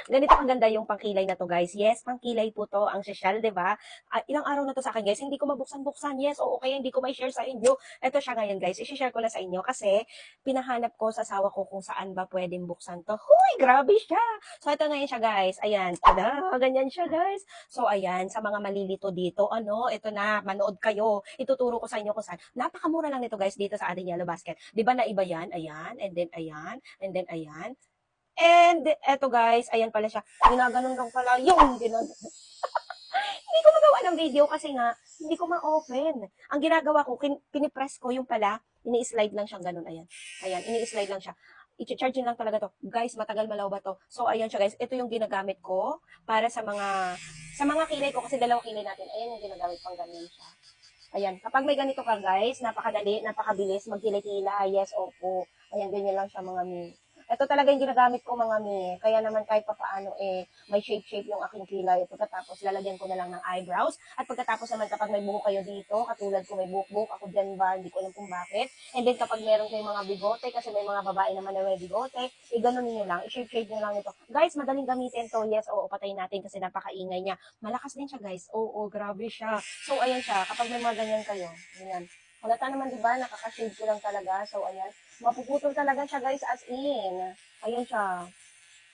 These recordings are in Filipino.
Ganito kaganda yung pangkilay na to, guys. Yes, pangkilay po to, ang social, di ba? Ilang araw na to sa akin, guys. Hindi ko mabuksan-buksan. Yes, oo, kaya hindi ko may share sa inyo. Ito siya ngayon, guys. I-share ko lang sa inyo kasi pinahanap ko sa asawa ko kung saan ba pwedeng buksan to. Huy, grabe siya! So, ito ngayon siya, guys. Ayan, tada, ganyan siya, guys. So, ayan, sa mga malilito dito, ito na, manood kayo. Ituturo ko sa inyo kung saan. Napakamura lang nito, guys, dito sa ating Yellow Basket. Di ba na iba yan? Ayan, and then ayan, and then ayan. And eto guys, ayan pala siya. Ginaganon lang pala yung Hindi ko magawa ng video kasi nga, hindi ko ma-open. Ang ginagawa ko, pinipress ko yung pala, ini-slide lang siyang ganun. Ayan. Ayan, ini-slide lang siya. I-charge lang talaga to. Guys, matagal malaw ba to? So, ayan siya guys. Ito yung ginagamit ko para sa mga kilay ko kasi dalawang kilay natin. Ayan yung ginagamit pang ganun siya. Ayan. Kapag may ganito ka guys, napakadali, napakabilis, magkilay-kilay. Yes, opo. Ayan, ganyan lang siya mga mi. Ito talaga yung ginagamit ko mga mi. Kaya naman kahit pa paano may shape-shape yung aking kilay. Pagkatapos lalagyan ko na lang ng eyebrows. At pagkatapos naman kapag may buhok kayo dito, katulad ko may buhok-buhok, ako dyan ba, hindi ko alam kung bakit. And then kapag meron kayong mga bigote, kasi may mga babae naman na may bigote, ganun niyo lang, i-shape-shape niyo lang ito. Guys, madaling gamitin to. Yes, oo, patayin natin kasi napakaingay niya. Malakas din siya guys. Oo, grabe siya. So, ayan siya. Kapag may mga ganyan kayo, ganyan. Halata naman, di ba? Nakaka-shade ko lang talaga. So, ayan. Mapuputol talaga siya, guys, as in. Ayan siya.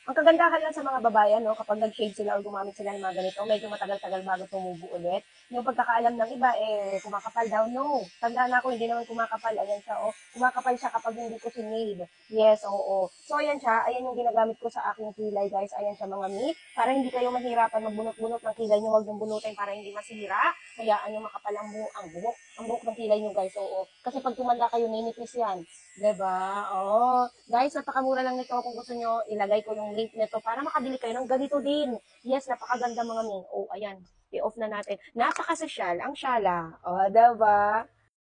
Ang kagandahan lang sa mga babae, no, kapag nag-shave sila o gumamit sila ng mga ganito, medyo matagal-tagal bago tumubo ulit. Yung pagkakaalam ng iba, kumakapal daw. No, tanda na ako, hindi naman kumakapal. Ayan siya, oh. Kumakapal siya kapag hindi ko sinave. Yes, oo. So, ayan siya. Ayan yung ginagamit ko sa aking kilay, guys. Ayan siya, mga mi. Para hindi kayo mahirapan magbunot-bunot ng kilay nyo. Huwag nyung bunutin para hindi masira. Hayaan yung makapal ang buhok ng kilay nyo, guys. Oo. Kasi pag tumanda kayo, ninipis yan. Diba? Oo. Guys, napakamura lang nito. Kung gusto nyo, ilagay ko yung link nito para makabili kayo ng ganito din. Yes, napakaganda mga min. Oh, ayan. I-off na natin. Napakasosyal ang Shala. Oh, diba?